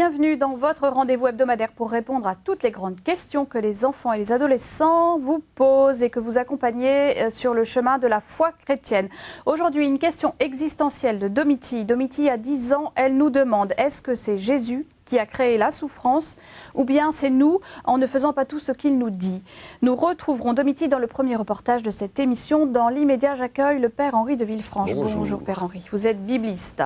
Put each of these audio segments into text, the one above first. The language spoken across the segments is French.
bienvenue dans votre rendez-vous hebdomadaire pour répondre à toutes les grandes questions que les enfants et les adolescents vous posent et que vous accompagnez sur le chemin de la foi chrétienne. Aujourd'hui, une question existentielle de Domitille. Domitille a 10 ans, elle nous demande, est-ce que c'est Jésus qui a créé la souffrance ou bien c'est nous en ne faisant pas tout ce qu'il nous dit? Nous retrouverons Domitille dans le premier reportage de cette émission. Dans l'immédiat, j'accueille le Père Henri de Villefranche. Bonjour Père Henri, vous êtes bibliste.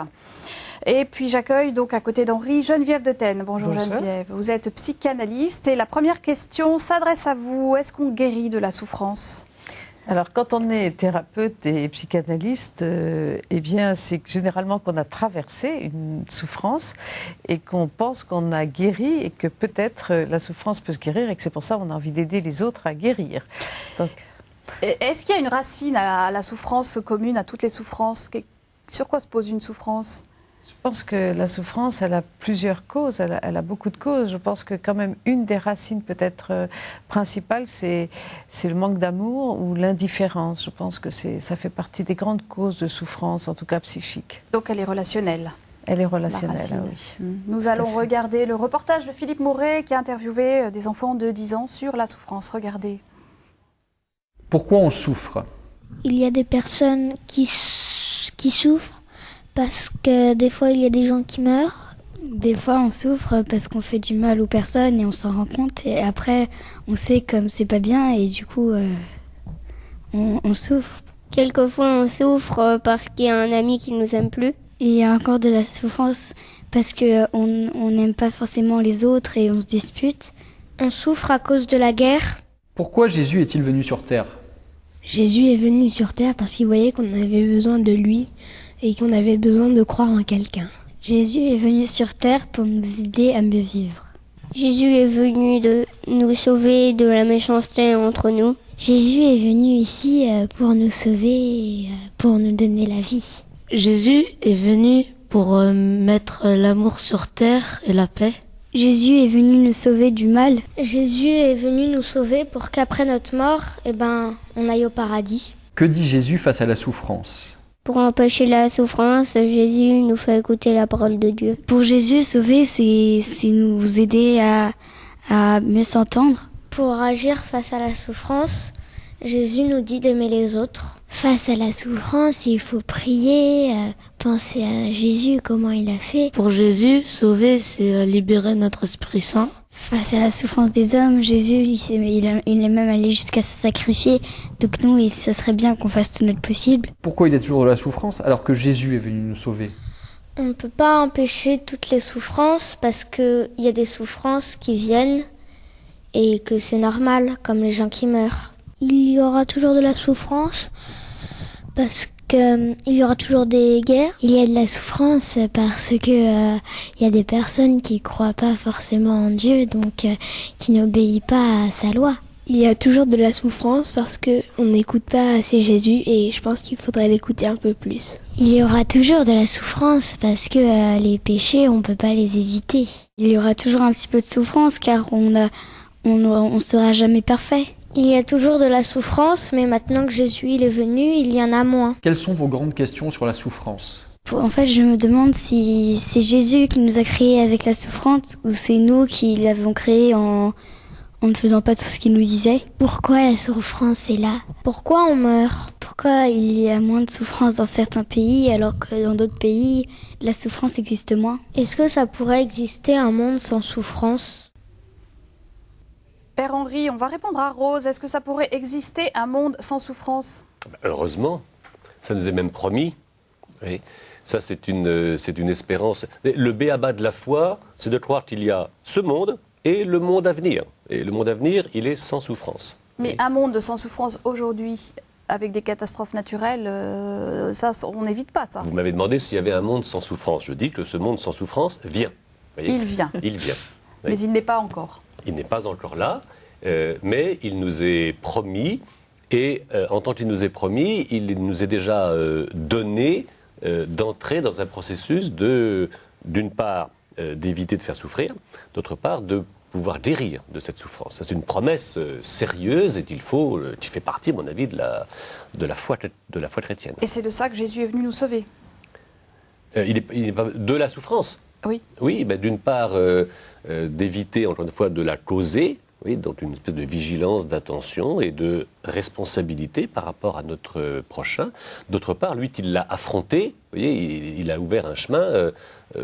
Et puis j'accueille donc à côté d'Henri Geneviève de Tène. Bonjour Geneviève, vous êtes psychanalyste et la première question s'adresse à vous. Est-ce qu'on guérit de la souffrance ? Alors quand on est thérapeute et psychanalyste, eh bien c'est généralement qu'on a traversé une souffrance et qu'on pense qu'on a guéri et que peut-être la souffrance peut se guérir et que c'est pour ça qu'on a envie d'aider les autres à guérir. Donc... Est-ce qu'il y a une racine à la souffrance commune, à toutes les souffrances ? Sur quoi se pose une souffrance ? Je pense que la souffrance, elle a plusieurs causes, elle a beaucoup de causes. Je pense que quand même une des racines peut-être principales, c'est le manque d'amour ou l'indifférence. Je pense que ça fait partie des grandes causes de souffrance, en tout cas psychique. Donc elle est relationnelle. Elle est relationnelle, oui. Nous allons regarder le reportage de Philippe Mouret qui a interviewé des enfants de 10 ans sur la souffrance. Regardez. Pourquoi on souffre ? Il y a des personnes qui souffrent parce que des fois il y a des gens qui meurent. Des fois on souffre parce qu'on fait du mal aux personnes et on s'en rend compte et après on sait comme c'est pas bien et du coup on souffre. Quelquefois on souffre parce qu'il y a un ami qui nous aime plus. Et il y a encore de la souffrance parce qu'on n'aime pas forcément les autres et on se dispute. On souffre à cause de la guerre. Pourquoi Jésus est-il venu sur terre ? Jésus est venu sur terre parce qu'il voyait qu'on avait besoin de lui et qu'on avait besoin de croire en quelqu'un. Jésus est venu sur terre pour nous aider à mieux vivre. Jésus est venu nous sauver de la méchanceté entre nous. Jésus est venu ici pour nous sauver et pour nous donner la vie. Jésus est venu pour mettre l'amour sur terre et la paix. Jésus est venu nous sauver du mal. Jésus est venu nous sauver pour qu'après notre mort, on aille au paradis. Que dit Jésus face à la souffrance ? Pour empêcher la souffrance, Jésus nous fait écouter la parole de Dieu. Pour Jésus, sauver, c'est nous aider à mieux s'entendre. Pour agir face à la souffrance, Jésus nous dit d'aimer les autres. Face à la souffrance, il faut prier, penser à Jésus, comment il a fait. Pour Jésus, sauver, c'est libérer notre Esprit Saint. Face à la souffrance des hommes, Jésus, il est même allé jusqu'à se sacrifier. Donc nous, ça serait bien qu'on fasse tout notre possible. Pourquoi il y a toujours de la souffrance alors que Jésus est venu nous sauver ? On ne peut pas empêcher toutes les souffrances parce qu'il y a des souffrances qui viennent et que c'est normal, comme les gens qui meurent. Il y aura toujours de la souffrance parce qu'il y aura toujours des guerres. Il y a de la souffrance parce que il y a des personnes qui croient pas forcément en Dieu, donc qui n'obéissent pas à sa loi. Il y a toujours de la souffrance parce que on n'écoute pas assez Jésus et je pense qu'il faudrait l'écouter un peu plus. Il y aura toujours de la souffrance parce que les péchés, on peut pas les éviter. Il y aura toujours un petit peu de souffrance car on sera jamais parfait. Il y a toujours de la souffrance, mais maintenant que Jésus il est venu, il y en a moins. Quelles sont vos grandes questions sur la souffrance ? En fait, je me demande si c'est Jésus qui nous a créés avec la souffrance ou c'est nous qui l'avons créé en ne faisant pas tout ce qu'il nous disait. Pourquoi la souffrance est là ? Pourquoi on meurt ? Pourquoi il y a moins de souffrance dans certains pays alors que dans d'autres pays, la souffrance existe moins ? Est-ce que ça pourrait exister un monde sans souffrance ? Père Henri, on va répondre à Rose. Est-ce que ça pourrait exister un monde sans souffrance ? Heureusement, ça nous est même promis. Oui. Ça, c'est une espérance. Le b.a.-ba de la foi, c'est de croire qu'il y a ce monde et le monde à venir. Et le monde à venir, il est sans souffrance. Mais oui. Un monde sans souffrance aujourd'hui, avec des catastrophes naturelles, ça, on n'évite pas ça. Vous m'avez demandé s'il y avait un monde sans souffrance. Je dis que ce monde sans souffrance vient. Vous voyez ? Il vient. Il vient. Oui. Mais il n'est pas encore. Il n'est pas encore là, mais il nous est promis, et en tant qu'il nous est promis, il nous est déjà donné d'entrer dans un processus d'une part, d'éviter de faire souffrir, d'autre part, de pouvoir guérir de cette souffrance. C'est une promesse sérieuse et qui fait partie, à mon avis, de la foi chrétienne. Et c'est de ça que Jésus est venu nous sauver. Il n'est pas de la souffrance. Oui. Oui, d'une part, d'éviter, encore une fois, de la causer, oui, donc une espèce de vigilance, d'attention et de responsabilité par rapport à notre prochain. D'autre part, lui, il l'a affronté, vous voyez, il a ouvert un chemin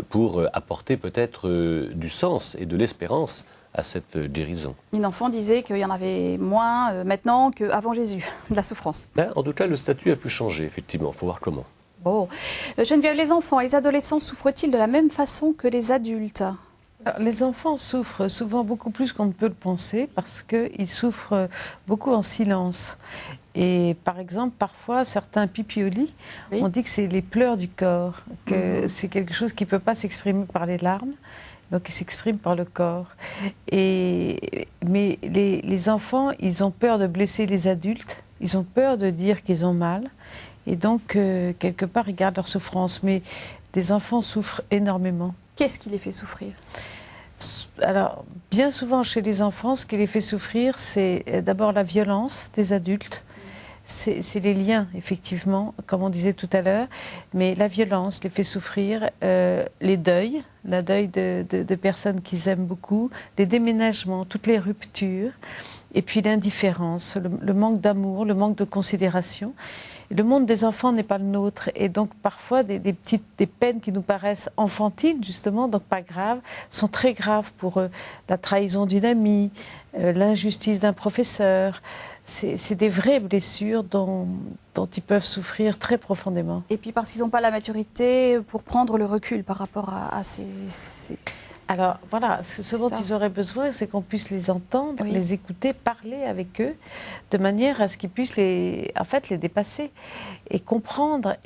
pour apporter peut-être du sens et de l'espérance à cette guérison. Une enfant disait qu'il y en avait moins maintenant qu'avant Jésus, de la souffrance. En tout cas, le statut a pu changer, effectivement. Il faut voir comment. Bon. Geneviève, les enfants et les adolescents souffrent-ils de la même façon que les adultes ? Alors, les enfants souffrent souvent beaucoup plus qu'on ne peut le penser parce qu'ils souffrent beaucoup en silence. Et par exemple, parfois, certains pipiolis, on dit que c'est les pleurs du corps, que c'est quelque chose qui ne peut pas s'exprimer par les larmes, donc il s'exprime par le corps. Mais les enfants, ils ont peur de blesser les adultes, ils ont peur de dire qu'ils ont mal, et donc, quelque part, ils gardent leur souffrance. Mais des enfants souffrent énormément. Qu'est-ce qui les fait souffrir ? Alors, bien souvent chez les enfants, ce qui les fait souffrir, c'est d'abord la violence des adultes. C'est les liens, effectivement, comme on disait tout à l'heure. Mais la violence les fait souffrir, les deuils, la deuil de personnes qu'ils aiment beaucoup, les déménagements, toutes les ruptures, et puis l'indifférence, le manque d'amour, le manque de considération. Le monde des enfants n'est pas le nôtre et donc parfois des peines qui nous paraissent enfantines justement, donc pas graves, sont très graves pour eux. La trahison d'une amie, l'injustice d'un professeur, c'est des vraies blessures dont ils peuvent souffrir très profondément. Et puis parce qu'ils n'ont pas la maturité pour prendre le recul par rapport à ces... Alors voilà, ce dont ils auraient besoin, c'est qu'on puisse les entendre, les écouter, parler avec eux, de manière à ce qu'ils puissent les dépasser et comprendre.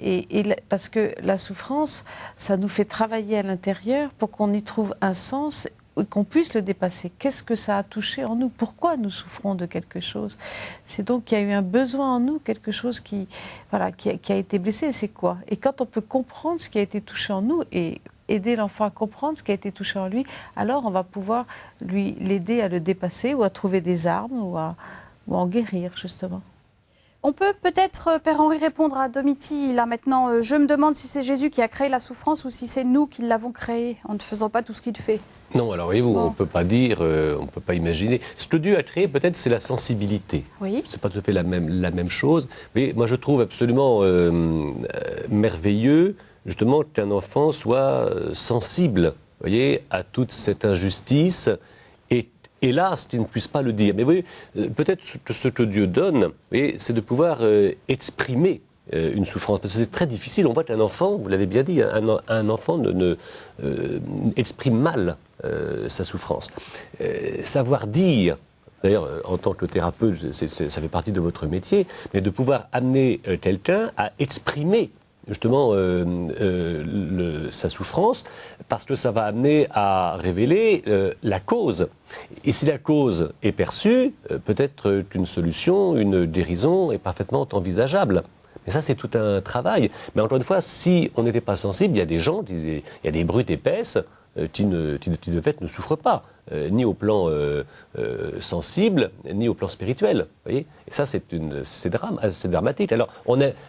Parce que la souffrance, ça nous fait travailler à l'intérieur pour qu'on y trouve un sens et qu'on puisse le dépasser. Qu'est-ce que ça a touché en nous ? Pourquoi nous souffrons de quelque chose ? C'est donc qu'il y a eu un besoin en nous, quelque chose qui a été blessé. C'est quoi ? Et quand on peut comprendre ce qui a été touché en nous et aider l'enfant à comprendre ce qui a été touché en lui, alors on va pouvoir l'aider à le dépasser ou à trouver des armes ou à en guérir, justement. On peut peut-être, Père Henri, répondre à Domiti, là maintenant. Je me demande si c'est Jésus qui a créé la souffrance ou si c'est nous qui l'avons créée en ne faisant pas tout ce qu'il fait. Non, alors voyez-vous, on ne peut pas dire, on ne peut pas imaginer. Ce que Dieu a créé, peut-être, c'est la sensibilité. Oui. Ce n'est pas tout à fait la même chose. Mais moi, je trouve absolument merveilleux justement qu'un enfant soit sensible, voyez, à toute cette injustice et hélas qu'il ne puisse pas le dire. Mais vous voyez, peut-être que ce que Dieu donne, c'est de pouvoir exprimer une souffrance. Parce que c'est très difficile. On voit qu'un enfant, vous l'avez bien dit, un enfant exprime mal sa souffrance. Savoir dire, d'ailleurs, en tant que thérapeute, ça fait partie de votre métier, mais de pouvoir amener quelqu'un à exprimer justement sa souffrance, parce que ça va amener à révéler la cause. Et si la cause est perçue, peut-être qu'une solution, une guérison est parfaitement envisageable. Mais ça, c'est tout un travail. Mais encore une fois, si on n'était pas sensible, il y a des gens, il y a des brutes épaisses qui de fait ne souffrent pas, ni au plan sensible, ni au plan spirituel. Voyez, et ça, c'est dramatique. Alors,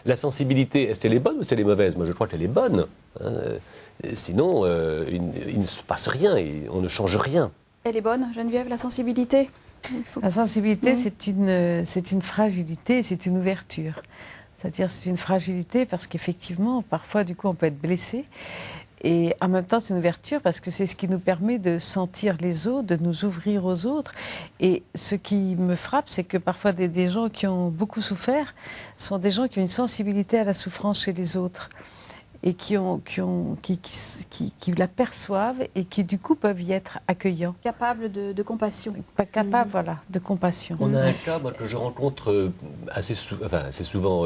la sensibilité, est-ce qu'elle est bonne ou est-ce qu'elle est mauvaise ? Moi, je crois qu'elle est bonne. Sinon, il ne se passe rien, et on ne change rien. Elle est bonne, Geneviève, la sensibilité ? La sensibilité, c'est une fragilité, c'est une ouverture. C'est-à-dire, c'est une fragilité parce qu'effectivement, parfois, du coup, on peut être blessé. Et en même temps, c'est une ouverture parce que c'est ce qui nous permet de sentir les autres, de nous ouvrir aux autres. Et ce qui me frappe, c'est que parfois des gens qui ont beaucoup souffert sont des gens qui ont une sensibilité à la souffrance chez les autres et qui la perçoivent et qui du coup peuvent y être accueillants. Capables de compassion. Capables, voilà, de compassion. On a un cas moi, que je rencontre assez souvent,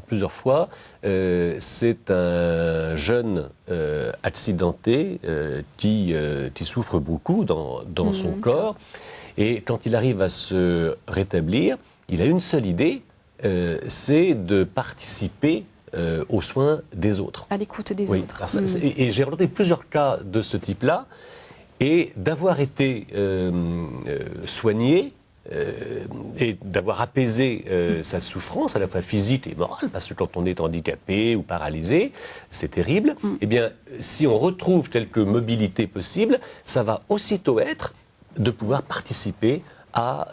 plusieurs fois. C'est un jeune accidenté qui souffre beaucoup dans son corps. Et quand il arrive à se rétablir, il a une seule idée, c'est de participer aux soins des autres. À l'écoute des autres. Alors et j'ai rencontré plusieurs cas de ce type-là, et d'avoir été soigné, et d'avoir apaisé sa souffrance, à la fois physique et morale, parce que quand on est handicapé ou paralysé, c'est terrible, eh bien, si on retrouve quelque mobilité possible, ça va aussitôt être de pouvoir participer à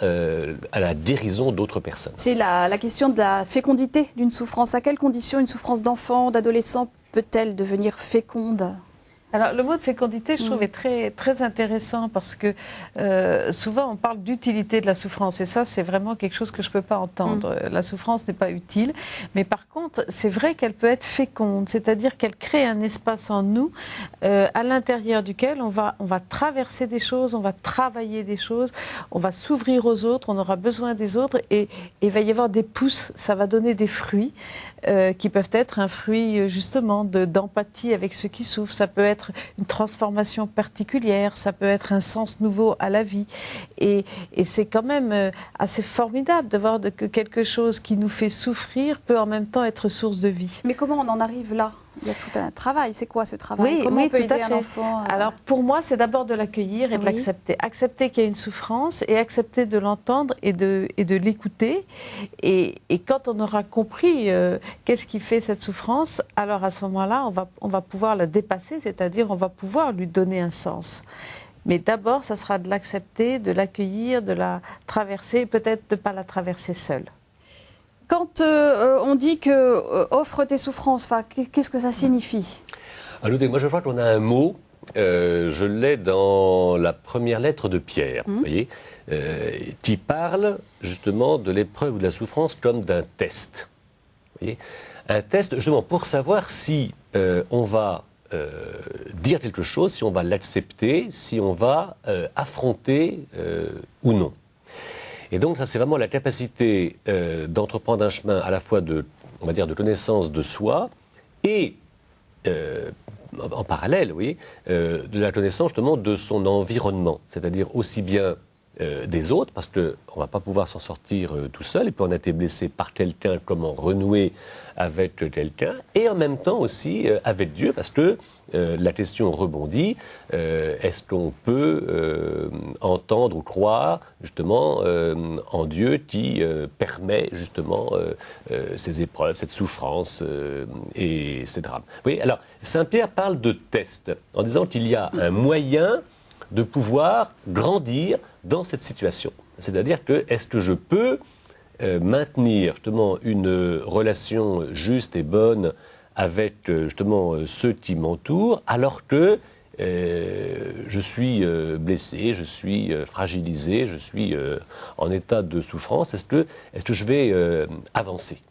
la guérison d'autres personnes. C'est la question de la fécondité d'une souffrance. À quelles conditions une souffrance d'enfant, d'adolescent peut-elle devenir féconde ? Alors, le mot de fécondité, je trouve, est très, très intéressant parce que souvent, on parle d'utilité de la souffrance et ça, c'est vraiment quelque chose que je ne peux pas entendre. La souffrance n'est pas utile, mais par contre, c'est vrai qu'elle peut être féconde, c'est-à-dire qu'elle crée un espace en nous à l'intérieur duquel on va traverser des choses, on va travailler des choses, on va s'ouvrir aux autres, on aura besoin des autres et il va y avoir des pousses, ça va donner des fruits qui peuvent être un fruit justement d'empathie avec ceux qui souffrent, ça peut être une transformation particulière, ça peut être un sens nouveau à la vie. Et c'est quand même assez formidable de voir que quelque chose qui nous fait souffrir peut en même temps être source de vie. Mais comment on en arrive là ? Il y a tout un travail. C'est quoi ce travail ? Oui, comment on peut tout aider à fait. un enfant Alors pour moi, c'est d'abord de l'accueillir et de l'accepter. Accepter qu'il y a une souffrance et accepter de l'entendre et de l'écouter. Et quand on aura compris qu'est-ce qui fait cette souffrance, alors à ce moment-là, on va pouvoir la dépasser, c'est-à-dire on va pouvoir lui donner un sens. Mais d'abord, ça sera de l'accepter, de l'accueillir, de la traverser, peut-être de ne pas la traverser seule. Quand on dit que offre tes souffrances, qu'est-ce que ça signifie ? Alors, moi je crois qu'on a un mot, je l'ai dans la première lettre de Pierre, vous voyez, qui parle justement de l'épreuve ou de la souffrance comme d'un test. Vous voyez, un test justement pour savoir si on va dire quelque chose, si on va l'accepter, si on va affronter ou non. Et donc ça c'est vraiment la capacité d'entreprendre un chemin à la fois de connaissance de soi et en parallèle, oui, de la connaissance justement de son environnement, c'est-à-dire aussi bien des autres, parce qu'on ne va pas pouvoir s'en sortir tout seul, et puis on a été blessé par quelqu'un, comment renouer avec quelqu'un, et en même temps aussi avec Dieu, parce que la question rebondit, est-ce qu'on peut entendre ou croire justement en Dieu qui permet justement ces épreuves, cette souffrance et ces drames. Oui, alors Saint Pierre parle de test, en disant qu'il y a un moyen de pouvoir grandir dans cette situation. C'est-à-dire que est-ce que je peux maintenir justement une relation juste et bonne avec justement ceux qui m'entourent alors que je suis blessé, je suis fragilisé, je suis en état de souffrance. Est-ce que je vais avancer ?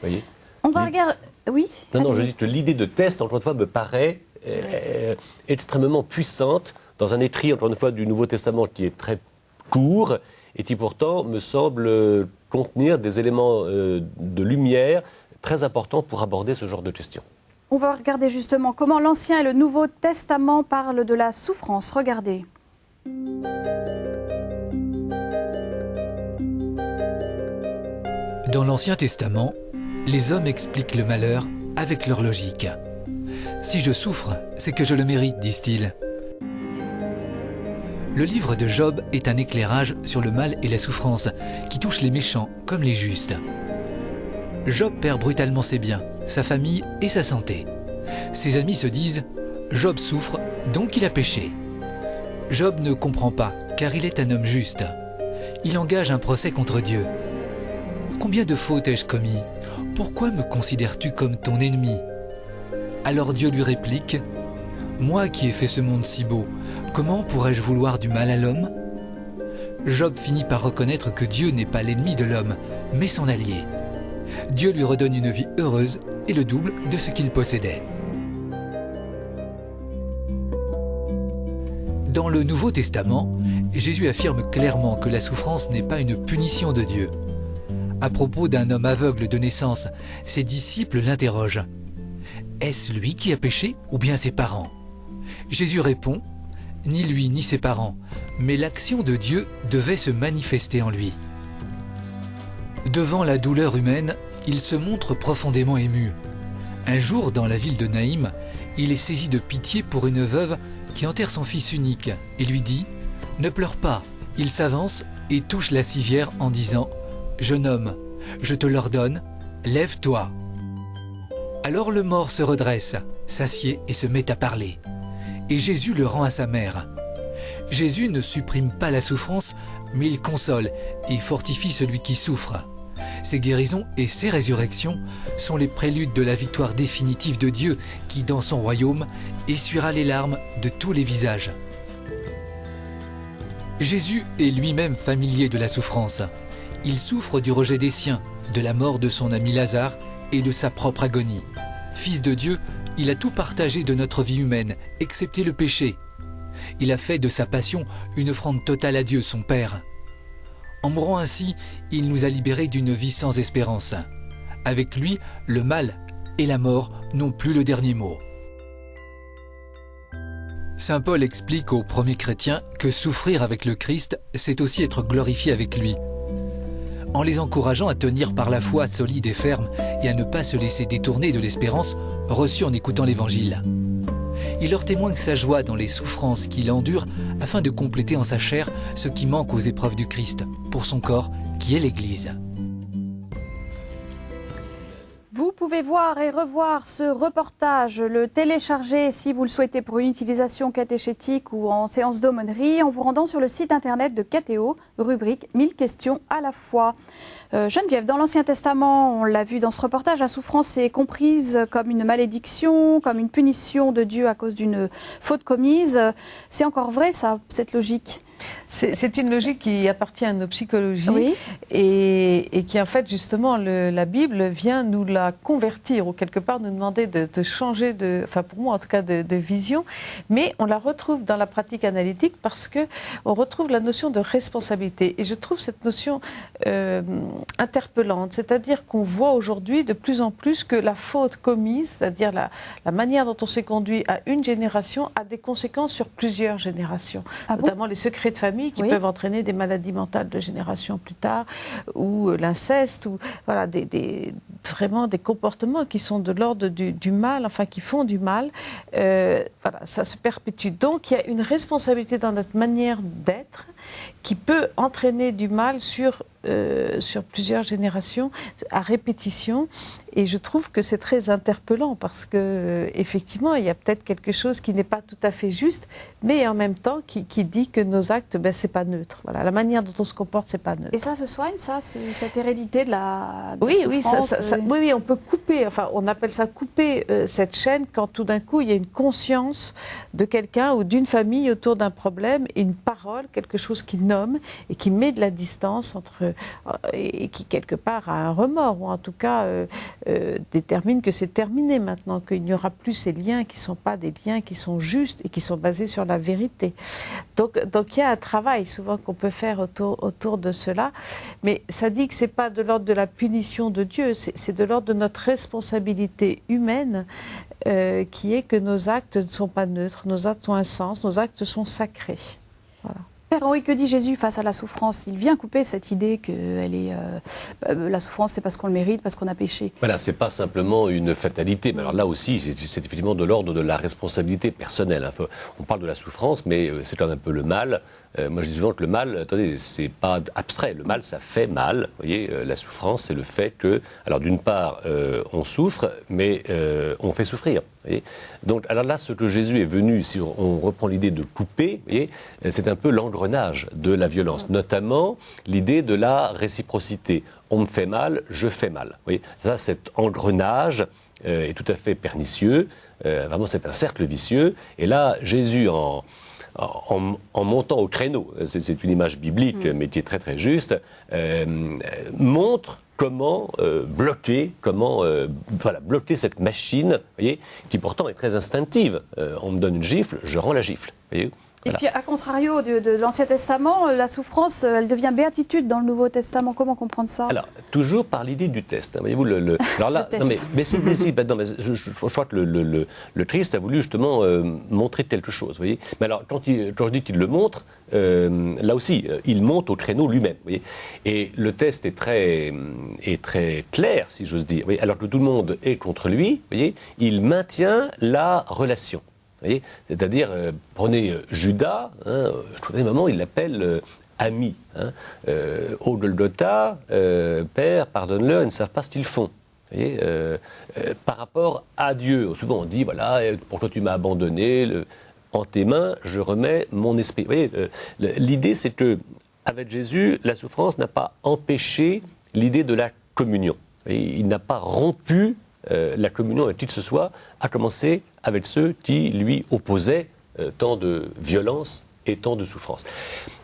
Vous voyez ? On va regarder... Oui ? Non, je dis que l'idée de test, encore une fois, me paraît extrêmement puissante dans un écrit, encore une fois, du Nouveau Testament qui est très court et qui pourtant me semble contenir des éléments de lumière très importants pour aborder ce genre de questions. On va regarder justement comment l'Ancien et le Nouveau Testament parlent de la souffrance. Regardez. Dans l'Ancien Testament, les hommes expliquent le malheur avec leur logique. Si je souffre, c'est que je le mérite, disent-ils. Le livre de Job est un éclairage sur le mal et la souffrance qui touchent les méchants comme les justes. Job perd brutalement ses biens, sa famille et sa santé. Ses amis se disent « Job souffre, donc il a péché ». Job ne comprend pas, car il est un homme juste. Il engage un procès contre Dieu. « Combien de fautes ai-je commis ? Pourquoi me considères-tu comme ton ennemi ?» Alors Dieu lui réplique « Moi qui ai fait ce monde si beau, comment pourrais-je vouloir du mal à l'homme ?» Job finit par reconnaître que Dieu n'est pas l'ennemi de l'homme, mais son allié. Dieu lui redonne une vie heureuse et le double de ce qu'il possédait. Dans le Nouveau Testament, Jésus affirme clairement que la souffrance n'est pas une punition de Dieu. À propos d'un homme aveugle de naissance, ses disciples l'interrogent. Est-ce lui qui a péché ou bien ses parents ? Jésus répond, ni lui ni ses parents, mais l'action de Dieu devait se manifester en lui. Devant la douleur humaine, il se montre profondément ému. Un jour, dans la ville de Naïm, il est saisi de pitié pour une veuve qui enterre son fils unique et lui dit « Ne pleure pas ». Il s'avance et touche la civière en disant « Jeune homme, je te l'ordonne, lève-toi ». Alors le mort se redresse, s'assied et se met à parler. Et Jésus le rend à sa mère. Jésus ne supprime pas la souffrance, mais il console et fortifie celui qui souffre. Ses guérisons et ses résurrections sont les préludes de la victoire définitive de Dieu qui, dans son royaume, essuiera les larmes de tous les visages. Jésus est lui-même familier de la souffrance. Il souffre du rejet des siens, de la mort de son ami Lazare et de sa propre agonie. Fils de Dieu, il a tout partagé de notre vie humaine, excepté le péché. Il a fait de sa passion une offrande totale à Dieu, son Père. En mourant ainsi, il nous a libérés d'une vie sans espérance. Avec lui, le mal et la mort n'ont plus le dernier mot. Saint Paul explique aux premiers chrétiens que souffrir avec le Christ, c'est aussi être glorifié avec lui. En les encourageant à tenir par la foi solide et ferme et à ne pas se laisser détourner de l'espérance reçue en écoutant l'Évangile. Il leur témoigne sa joie dans les souffrances qu'il endure afin de compléter en sa chair ce qui manque aux épreuves du Christ, pour son corps qui est l'Église. Vous pouvez voir et revoir ce reportage, le télécharger si vous le souhaitez pour une utilisation catéchétique ou en séance d'aumônerie en vous rendant sur le site internet de Catéo, rubrique 1000 questions à la fois. Geneviève, dans l'Ancien Testament, on l'a vu dans ce reportage, la souffrance est comprise comme une malédiction, comme une punition de Dieu à cause d'une faute commise. C'est encore vrai, ça, cette logique ? C'est une logique qui appartient à nos psychologies, oui. et qui en fait justement la Bible vient nous la convertir ou quelque part nous demander de changer enfin pour moi en tout cas de vision, mais on la retrouve dans la pratique analytique parce que on retrouve la notion de responsabilité, et je trouve cette notion interpellante, c'est-à-dire qu'on voit aujourd'hui de plus en plus que la faute commise, c'est-à-dire la manière dont on s'est conduit à une génération, a des conséquences sur plusieurs générations, notamment les secrets de famille qui peuvent entraîner des maladies mentales de génération plus tard, ou l'inceste, ou voilà, vraiment des comportements qui sont de l'ordre du mal, enfin qui font du mal. Voilà, ça se perpétue. Donc il y a une responsabilité dans notre manière d'être qui peut entraîner du mal sur plusieurs générations à répétition, et je trouve que c'est très interpellant parce que effectivement il y a peut-être quelque chose qui n'est pas tout à fait juste, mais en même temps qui dit que nos actes, c'est pas neutre. Voilà, la manière dont on se comporte, c'est pas neutre. Et ça se soigne, ça, cette hérédité de la souffrance, souffrance, oui, on peut couper, enfin on appelle ça couper cette chaîne quand tout d'un coup il y a une conscience de quelqu'un ou d'une famille autour d'un problème, et une parole, quelque chose qui nomme et qui met de la distance entre et qui quelque part a un remords, ou en tout cas détermine que c'est terminé maintenant, qu'il n'y aura plus ces liens qui ne sont pas des liens qui sont justes et qui sont basés sur la vérité. Donc il y a un travail souvent qu'on peut faire autour de cela, mais ça dit que ce n'est pas de l'ordre de la punition de Dieu, c'est de l'ordre de notre responsabilité humaine, qui est que nos actes ne sont pas neutres, nos actes ont un sens, nos actes sont sacrés. Voilà. Père Henri, que dit Jésus face à la souffrance? Il vient couper cette idée que la souffrance, c'est parce qu'on le mérite, parce qu'on a péché. Voilà, c'est pas simplement une fatalité. Mais alors là aussi, c'est effectivement de l'ordre de la responsabilité personnelle. On parle de la souffrance, mais c'est quand même un peu le mal. Moi, je dis souvent que le mal, attendez, c'est pas abstrait. Le mal, ça fait mal. Vous voyez, la souffrance, c'est le fait que, alors d'une part, on souffre, mais on fait souffrir. Vous voyez. Donc, alors là, ce que Jésus est venu, si on reprend l'idée de couper, vous voyez, c'est un peu l'engrenage de la violence, notamment l'idée de la réciprocité. On me fait mal, je fais mal. Vous voyez. Ça, cet engrenage est tout à fait pernicieux. Vraiment, c'est un cercle vicieux. Et là, Jésus, en montant au créneau, c'est une image biblique, mais qui est très très juste, montre comment bloquer cette machine, voyez, qui pourtant est très instinctive. On me donne une gifle, je rends la gifle. Voyez. Voilà. Et puis, à contrario de l'Ancien Testament, la souffrance, elle devient béatitude dans le Nouveau Testament. Comment comprendre ça? Alors, toujours par l'idée du test. Hein, voyez-vous, alors là, le test. Je crois que le Christ a voulu justement montrer quelque chose. Voyez. Mais alors, quand je dis qu'il le montre, là aussi, il monte au créneau lui-même. Voyez. Et le test est très clair, si j'ose dire. Voyez. Alors que tout le monde est contre lui, voyez, il maintient la relation. C'est-à-dire, prenez Judas, je trouvais un moment, il l'appelle ami. Au Golgotha, Père, pardonne-leur, ils ne savent pas ce qu'ils font. Vous voyez, par rapport à Dieu, souvent on dit, voilà, pour toi tu m'as abandonné, en tes mains je remets mon esprit. Vous voyez, l'idée c'est que avec Jésus, la souffrance n'a pas empêché l'idée de la communion. Vous voyez, il n'a pas rompu la communion avec qui que ce soit, à commencer avec ceux qui lui opposaient tant de violence et tant de souffrance.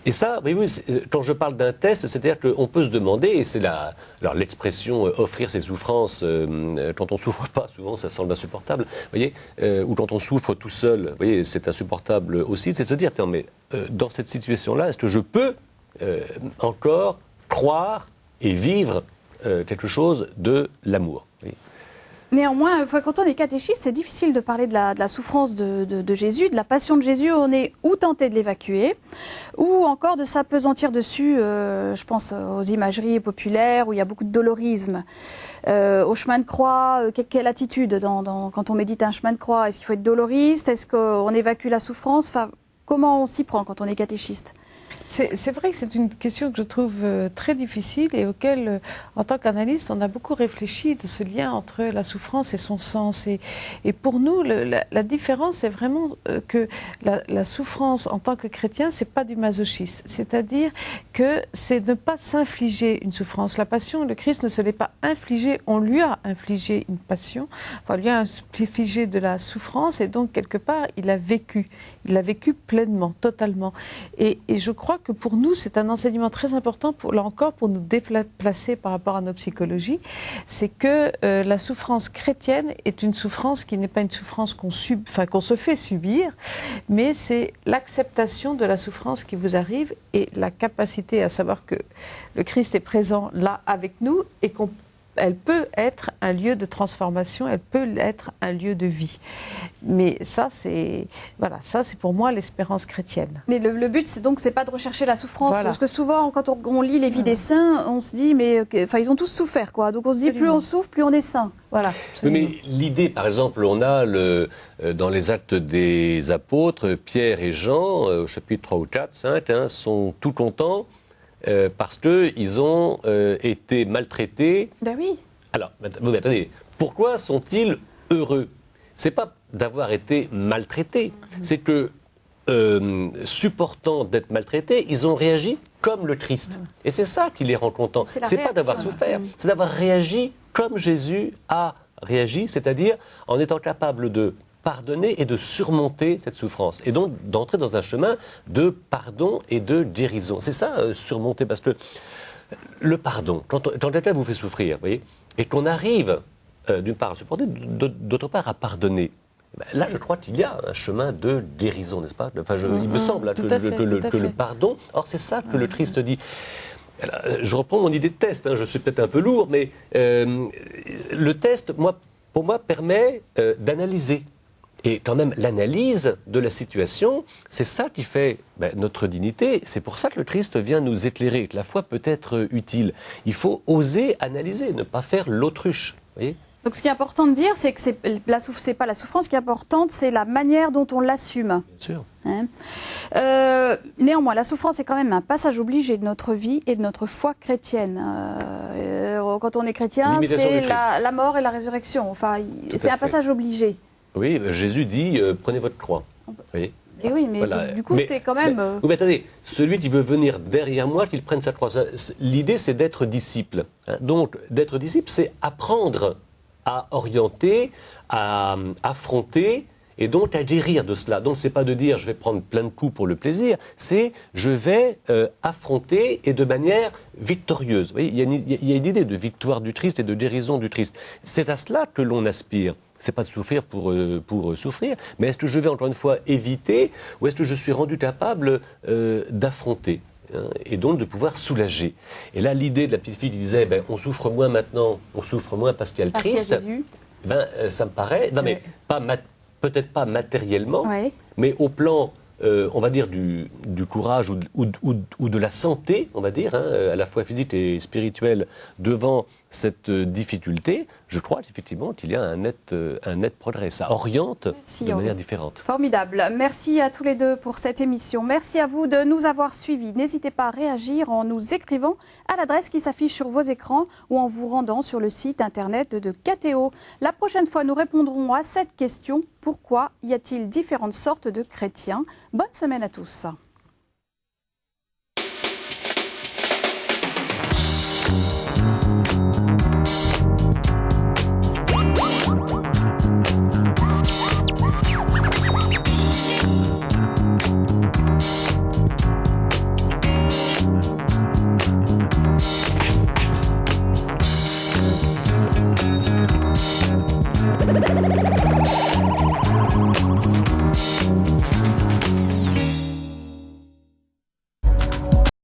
Et ça, voyez-vous, quand je parle d'un test, c'est-à-dire qu'on peut se demander, et c'est l'expression offrir ses souffrances, quand on ne souffre pas, souvent ça semble insupportable, voyez, ou quand on souffre tout seul, vous voyez, c'est insupportable aussi, c'est de se dire, tiens, mais dans cette situation-là, est-ce que je peux encore croire et vivre quelque chose de l'amour? Néanmoins, quand on est catéchiste, c'est difficile de parler de la souffrance de Jésus, de la passion de Jésus. On est ou tenté de l'évacuer, ou encore de s'apesantir dessus. Je pense aux imageries populaires où il y a beaucoup de dolorisme. Au chemin de croix, quelle attitude quand on médite un chemin de croix? Est-ce qu'il faut être doloriste? Est-ce qu'on évacue la souffrance? Enfin, comment on s'y prend quand on est catéchiste? C'est vrai que c'est une question que je trouve très difficile et auquel, en tant qu'analyste, on a beaucoup réfléchi de ce lien entre la souffrance et son sens. Et pour nous, la différence, c'est vraiment que la souffrance, en tant que chrétien, c'est pas du masochisme. C'est-à-dire que c'est ne pas s'infliger une souffrance. La passion, le Christ ne se l'est pas infligé, on lui a infligé une passion, enfin, lui a infligé de la souffrance et donc, quelque part, il l'a vécu. Il l'a vécu pleinement, totalement. Et je crois que pour nous, c'est un enseignement très important, là encore, pour nous déplacer par rapport à nos psychologies, c'est que la souffrance chrétienne est une souffrance qui n'est pas une souffrance qu'on se fait subir, mais c'est l'acceptation de la souffrance qui vous arrive et la capacité à savoir que le Christ est présent là avec nous et elle peut être un lieu de transformation, elle peut être un lieu de vie. Mais ça, c'est pour moi l'espérance chrétienne. Mais le but, c'est pas de rechercher la souffrance. Voilà. Parce que souvent, quand on lit les vies des saints, on se dit, ils ont tous souffert, quoi. Donc on se dit, plus on souffre, plus on est saint. Voilà. Oui, mais l'idée, par exemple, on a dans les actes des apôtres, Pierre et Jean, au chapitre 3 ou 4, 5, sont tout contents. Parce qu'ils ont été maltraités. Ben oui. Alors, mais attendez, pourquoi sont-ils heureux? C'est pas d'avoir été maltraités, c'est que, supportant d'être maltraités, ils ont réagi comme le Christ. Et c'est ça qui les rend contents. C'est pas d'avoir souffert, c'est d'avoir réagi comme Jésus a réagi, c'est-à-dire en étant capable de pardonner et de surmonter cette souffrance. Et donc d'entrer dans un chemin de pardon et de guérison. C'est ça, surmonter, parce que le pardon, quand quelqu'un vous fait souffrir, vous voyez, et qu'on arrive d'une part à supporter, d'autre part à pardonner, là je crois qu'il y a un chemin de guérison, n'est-ce pas? Enfin, il me semble que le pardon, or c'est ça que le Christ dit. Alors, je reprends mon idée de test, je suis peut-être un peu lourd, mais le test, pour moi, permet d'analyser. Et quand même, l'analyse de la situation, c'est ça qui fait notre dignité. C'est pour ça que le Christ vient nous éclairer, que la foi peut être utile. Il faut oser analyser, ne pas faire l'autruche. Voyez ? Donc ce qui est important de dire, c'est que c'est pas la souffrance, ce qui est important, c'est la manière dont on l'assume. Bien sûr. Néanmoins, la souffrance est quand même un passage obligé de notre vie et de notre foi chrétienne. Quand on est chrétien, c'est la mort et la résurrection. Enfin, c'est un passage obligé. Oui, Jésus dit prenez votre croix. Oui. Et oui, mais voilà. Du coup, c'est quand même. Mais attendez, celui qui veut venir derrière moi, qu'il prenne sa croix. L'idée, c'est d'être disciple. Donc, d'être disciple, c'est apprendre à orienter, à affronter et donc à guérir de cela. Donc, c'est pas de dire je vais prendre plein de coups pour le plaisir, c'est je vais affronter et de manière victorieuse. Vous voyez, il y a une idée de victoire du Christ et de guérison du Christ. C'est à cela que l'on aspire. C'est pas de souffrir pour souffrir, mais est-ce que je vais encore une fois éviter ou est-ce que je suis rendu capable d'affronter et donc de pouvoir soulager. Et là, l'idée de la petite fille qui disait on souffre moins maintenant, on souffre moins parce qu'il y a le Christ, ça me paraît, non mais peut-être pas matériellement, mais au plan, on va dire, du courage ou de la santé, on va dire, à la fois physique et spirituelle, devant cette difficulté, je crois effectivement qu'il y a un net progrès. Ça oriente de manière différente. Formidable. Merci à tous les deux pour cette émission. Merci à vous de nous avoir suivis. N'hésitez pas à réagir en nous écrivant à l'adresse qui s'affiche sur vos écrans ou en vous rendant sur le site internet de KTO. La prochaine fois, nous répondrons à cette question. Pourquoi y a-t-il différentes sortes de chrétiens? Bonne semaine à tous.